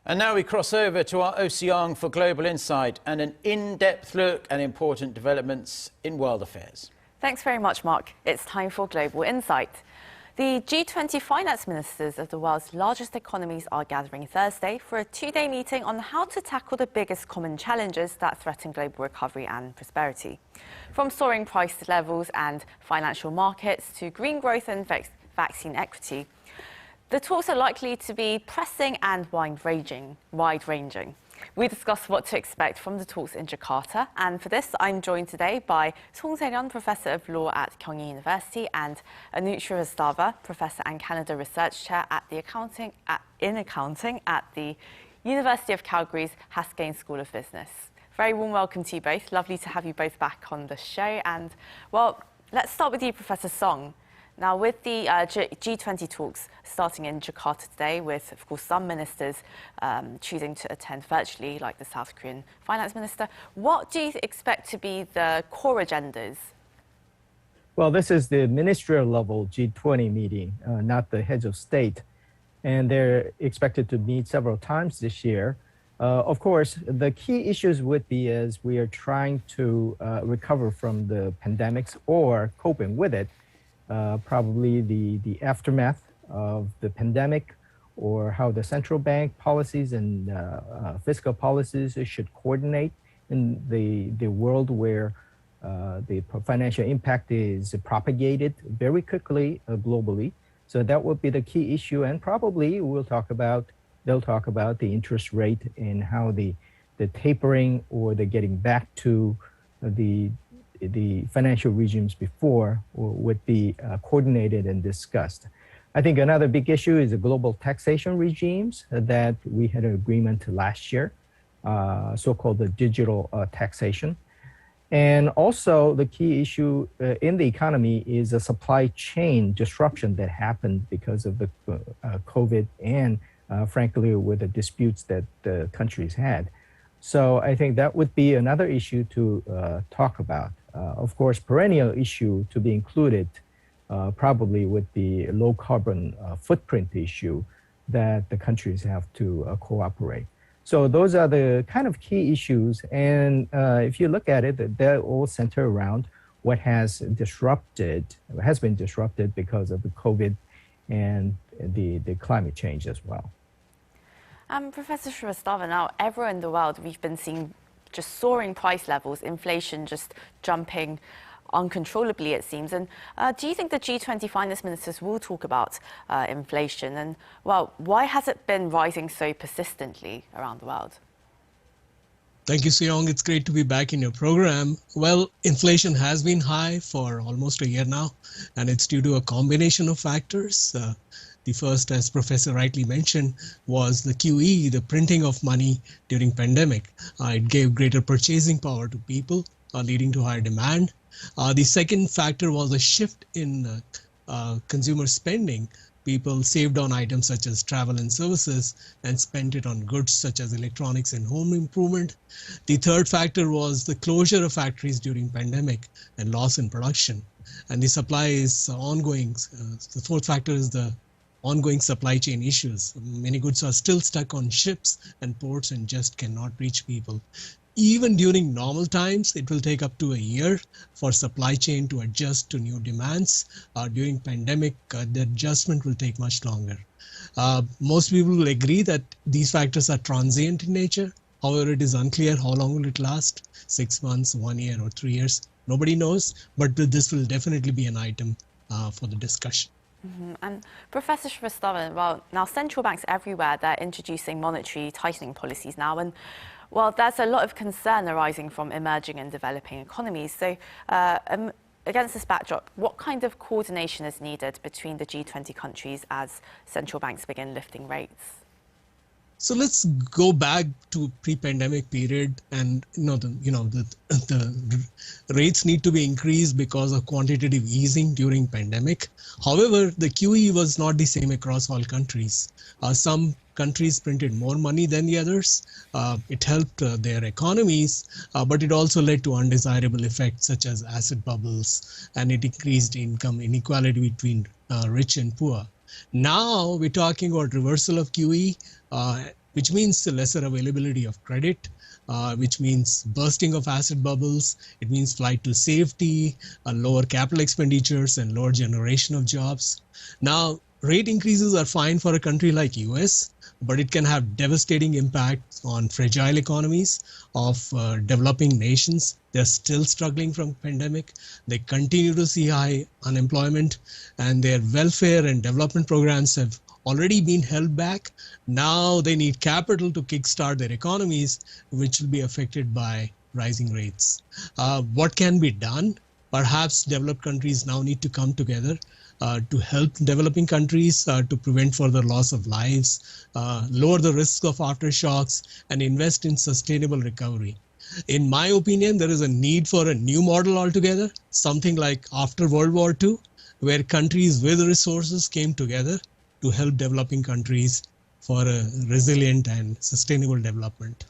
And now we cross over to our Ocean for global insight and an in-depth look at important developments in world affairs. Thanks very much, Mark. It's time for Global Insight. The G20 Finance Ministers of the world's largest economies are gathering Thursday for a two-day meeting on how to tackle the biggest common challenges that threaten global recovery and prosperity. From soaring price levels and financial markets to green growth and vaccine equity, the talks are likely to be pressing and wide-ranging. We discuss what to expect from the talks in Jakarta, and for this I'm joined today by Se-ryun, Professor of Law at Kyung University, and Anup Srivastava, Professor and Canada Research Chair in Accounting at the University of Calgary's Haskayne School of Business. Very warm welcome to you both. Lovely to have you both back on the show. And, well, let's start with you, Professor Song. Now, with the G20 talks starting in Jakarta today, with, of course, some ministers choosing to attend virtually, like the South Korean finance minister, what do you expect to be the core agendas? Well, this is the ministerial level G20 meeting, not the heads of state. And they're expected to meet several times this year. Of course, the key issues would be as we are trying to recover from the pandemics or coping with it. Probably the aftermath of the pandemic, or how the central bank policies and fiscal policies should coordinate in the world where the financial impact is propagated very quickly globally. So that would be the key issue, and probably they'll talk about the interest rate and how the tapering or the getting back to the financial regimes before would be coordinated and discussed. I think another big issue is the global taxation regimes that we had an agreement last year, so-called the digital taxation. And also the key issue in the economy is a supply chain disruption that happened because of the COVID and frankly with the disputes that the countries had. So I think that would be another issue to talk about. Of course, perennial issue to be included probably would be a low carbon footprint issue that the countries have to cooperate. So those are the kind of key issues. And if you look at it, they all center around what has been disrupted because of the COVID and the climate change as well. Professor Srivastava, now everywhere in the world we've been seeing just soaring price levels, inflation just jumping uncontrollably, it seems. And do you think the G20 finance ministers will talk about inflation? And, well, why has it been rising so persistently around the world? Thank you, Se-ryun. It's great to be back in your program. Well, inflation has been high for almost a year now, and it's due to a combination of factors. The first, as Professor rightly mentioned, was the QE, the printing of money during pandemic. It gave greater purchasing power to people, leading to higher demand. The second factor was a shift in consumer spending. People saved on items such as travel and services and spent it on goods such as electronics and home improvement. The third factor was the closure of factories during pandemic and loss in production. And the supply is ongoing. The fourth factor is the ongoing supply chain issues. Many goods are still stuck on ships and ports and just cannot reach people. Even during normal times, it will take up to a year for supply chain to adjust to new demands. During pandemic, the adjustment will take much longer. Most people will agree that these factors are transient in nature. However, it is unclear how long will it last, 6 months, 1 year, or 3 years. Nobody knows, but this will definitely be an item for the discussion. And Professor Srivastava, well, now central banks everywhere, they're introducing monetary tightening policies now. And, well, there's a lot of concern arising from emerging and developing economies. So against this backdrop, what kind of coordination is needed between the G20 countries as central banks begin lifting rates? So let's go back to pre-pandemic period, and the rates need to be increased because of quantitative easing during pandemic. However, the QE was not the same across all countries. Some countries printed more money than the others. It helped their economies, but it also led to undesirable effects such as asset bubbles, and it increased income inequality between rich and poor. Now we're talking about reversal of QE. which means lesser availability of credit, which means bursting of asset bubbles. It means flight to safety, lower capital expenditures, and lower generation of jobs. Now, rate increases are fine for a country like US, but it can have devastating impacts on fragile economies of developing nations. They're still struggling from pandemic. They continue to see high unemployment, and their welfare and development programs have already been held back. Now they need capital to kickstart their economies, which will be affected by rising rates. What can be done? Perhaps developed countries now need to come together to help developing countries to prevent further loss of lives, lower the risk of aftershocks, and invest in sustainable recovery. In my opinion, there is a need for a new model altogether, something like after World War II, where countries with resources came together to help developing countries for a resilient and sustainable development.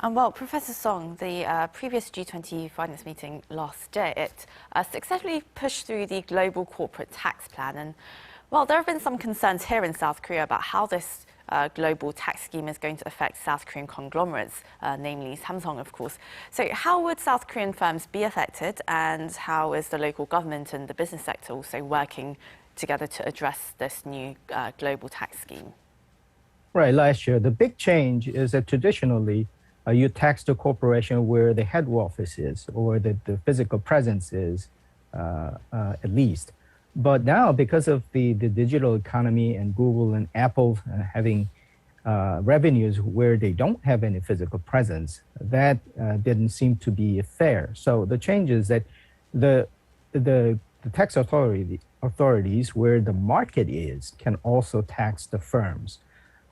Well, Professor Song, the previous G20 finance meeting last year, it successfully pushed through the global corporate tax plan. And, well, there have been some concerns here in South Korea about how this global tax scheme is going to affect South Korean conglomerates, namely Samsung, of course. So how would South Korean firms be affected, and how is the local government and the business sector also working together to address this new global tax scheme? Right, last year, the big change is that traditionally, you tax the corporation where the head office is, or the physical presence is, at least. But now, because of the digital economy and Google and Apple having revenues where they don't have any physical presence, that didn't seem to be fair. So the change is that the tax authorities where the market is can also tax the firms.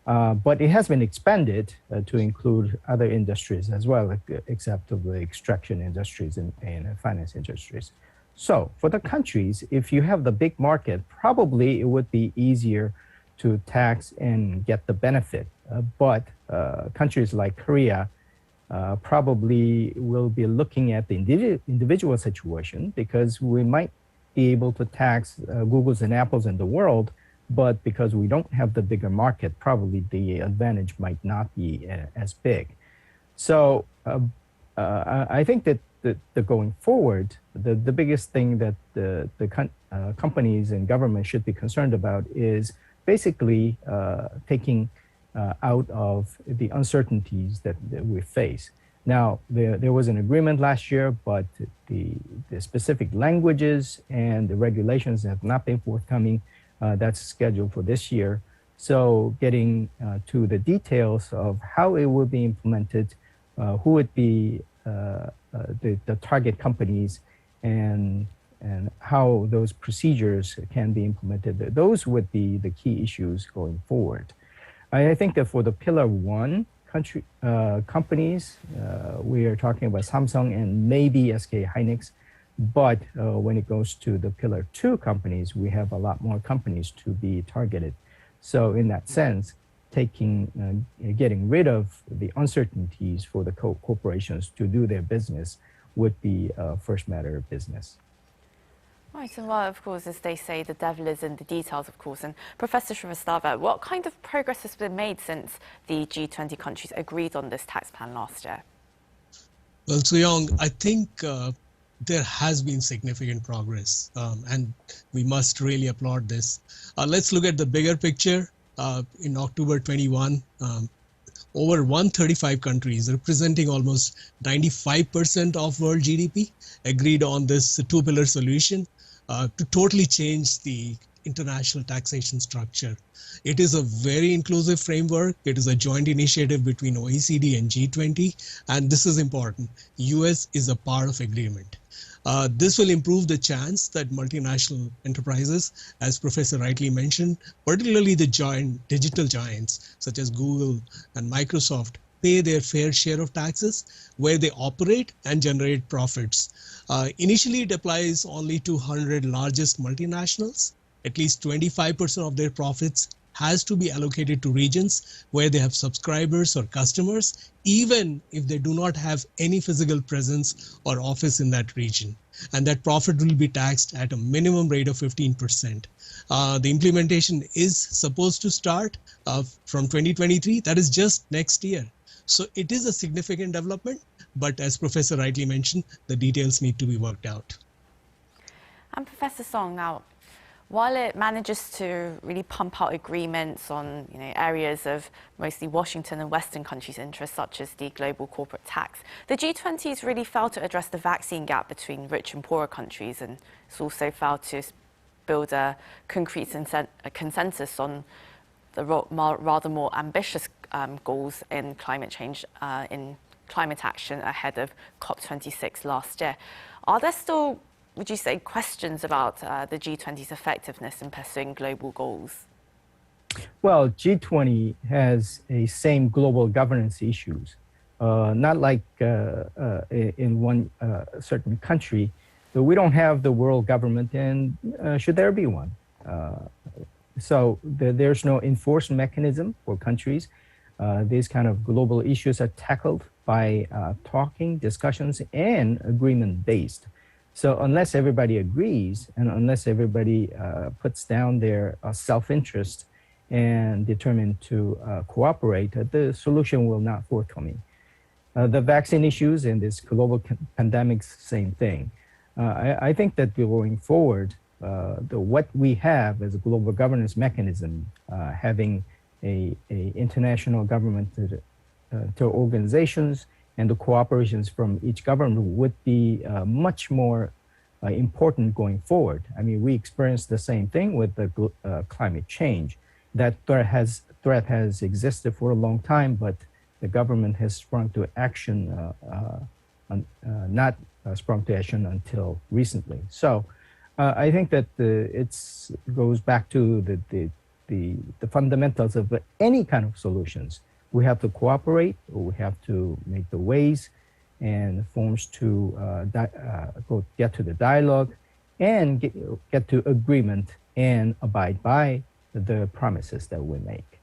But it has been expanded to include other industries as well, except of the extraction industries and finance industries. So for the countries, if you have the big market, probably it would be easier to tax and get the benefit. But countries like Korea probably will be looking at the individual situation, because we might be able to tax Googles and Apples in the world, but because we don't have the bigger market, probably the advantage might not be as big. So I think that going forward, the biggest thing that the companies and government should be concerned about is basically taking out of the uncertainties that we face. Now, there was an agreement last year, but the specific languages and the regulations have not been forthcoming. That's scheduled for this year. So getting to the details of how it will be implemented, who would be the target companies, and how those procedures can be implemented, those would be the key issues going forward. I think that for the Pillar 1 companies, we are talking about Samsung and maybe SK Hynix. But when it goes to the Pillar 2 companies, we have a lot more companies to be targeted. So in that sense, getting rid of the uncertainties for the corporations to do their business would be a first matter of business. Right, and well, of course, as they say, the devil is in the details, of course. And Professor Srivastava, what kind of progress has been made since the G20 countries agreed on this tax plan last year? Well, Se-ryun, I think there has been significant progress, and we must really applaud this. Let's look at the bigger picture. In October 21, over 135 countries, representing almost 95% of world GDP, agreed on this two-pillar solution to totally change the international taxation structure. It is a very inclusive framework. It is a joint initiative between OECD and G20, and this is important. US is a part of agreement. This will improve the chance that multinational enterprises, as Professor rightly mentioned, particularly the digital giants such as Google and Microsoft, pay their fair share of taxes where they operate and generate profits. Initially, it applies only to 100 largest multinationals. At least 25% of their profits has to be allocated to regions where they have subscribers or customers, even if they do not have any physical presence or office in that region. and that profit will be taxed at a minimum rate of 15%. The implementation is supposed to start from 2023, that is just next year. So it is a significant development, but as Professor rightly mentioned, the details need to be worked out. And Professor Song, now, while it manages to really pump out agreements on areas of mostly Washington and Western countries' interests, such as the global corporate tax, the G20's really failed to address the vaccine gap between rich and poorer countries, and it's also failed to build a concrete consensus on the rather more ambitious goals in climate change, in climate action ahead of COP26 last year. Are there still, would you say, questions about the G20's effectiveness in pursuing global goals? Well, G20 has a same global governance issues, not like in one certain country. So we don't have the world government, and should there be one? So there's no enforcement mechanism for countries. These kind of global issues are tackled by talking, discussions, and agreement-based. So unless everybody agrees, and unless everybody puts down their self-interest and determined to cooperate, the solution will not forthcoming. The vaccine issues and this global pandemic, same thing. I think that going forward, what we have as a global governance mechanism, having a international government to organizations and the cooperations from each government would be much more important going forward. I mean, we experienced the same thing with the climate change. That threat has existed for a long time, but the government has sprung to action, not sprung to action until recently. So I think that it goes back to the fundamentals of any kind of solutions. We have to cooperate, or we have to make the ways and forms to get to the dialogue and get to agreement and abide by the promises that we make.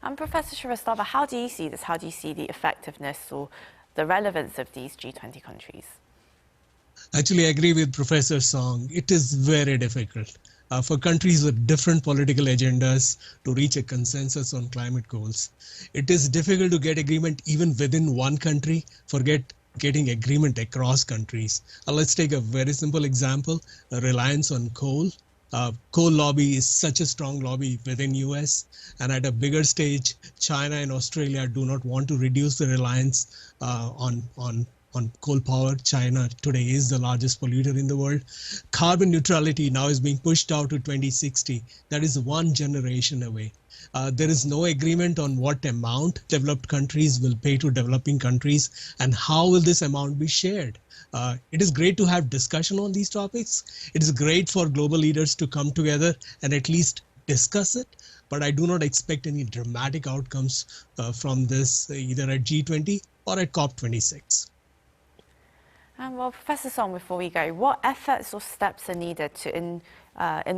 And Professor Srivastava, how do you see this? How do you see the effectiveness or the relevance of these G20 countries? Actually, I agree with Professor Song. It is very difficult for countries with different political agendas to reach a consensus on climate goals. It is difficult to get agreement even within one country, forget getting agreement across countries. Let's take a very simple example, a reliance on coal. Coal lobby is such a strong lobby within US, and at a bigger stage, China and Australia do not want to reduce the reliance on coal power. China today is the largest polluter in the world. Carbon neutrality now is being pushed out to 2060. That is 1 generation away. There is no agreement on what amount developed countries will pay to developing countries and how will this amount be shared. It is great to have discussion on these topics. It is great for global leaders to come together and at least discuss it. But I do not expect any dramatic outcomes from this either at G20 or at COP26. Well, Professor Song, before we go, what efforts or steps are needed in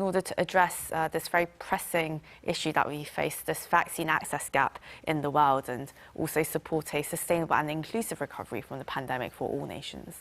order to address this very pressing issue that we face, this vaccine access gap in the world, and also support a sustainable and inclusive recovery from the pandemic for all nations?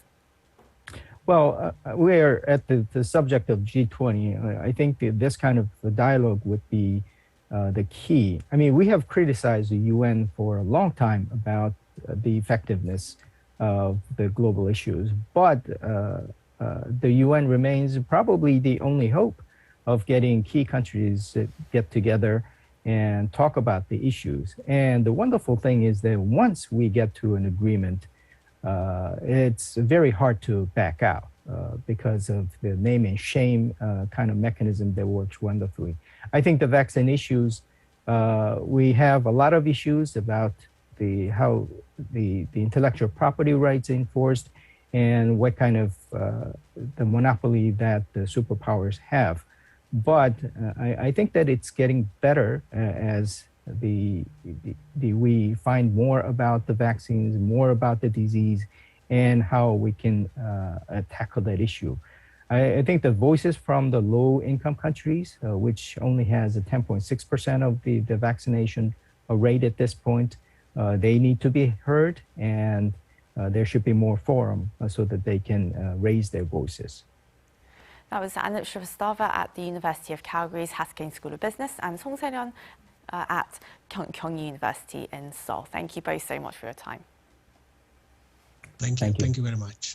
Well, we're at the subject of G20. I think this kind of dialogue would be the key. I mean, we have criticized the UN for a long time about the effectiveness of the global issues, but the UN remains probably the only hope of getting key countries to get together and talk about the issues. And the wonderful thing is that once we get to an agreement, it's very hard to back out because of the name and shame kind of mechanism that works wonderfully. I think the vaccine issues, we have a lot of issues about how the intellectual property rights enforced and what kind of the monopoly that the superpowers have. But I think that it's getting better as we find more about the vaccines, more about the disease, and how we can tackle that issue. I think the voices from the low-income countries, which only has a 10.6% of the vaccination rate at this point, they need to be heard, and there should be more forum so that they can raise their voices. That was Anup Srivastava at the University of Calgary's Haskayne School of Business and Se-ryun at Kyung University in Seoul. Thank you both so much for your time. Thank you. Thank you very much.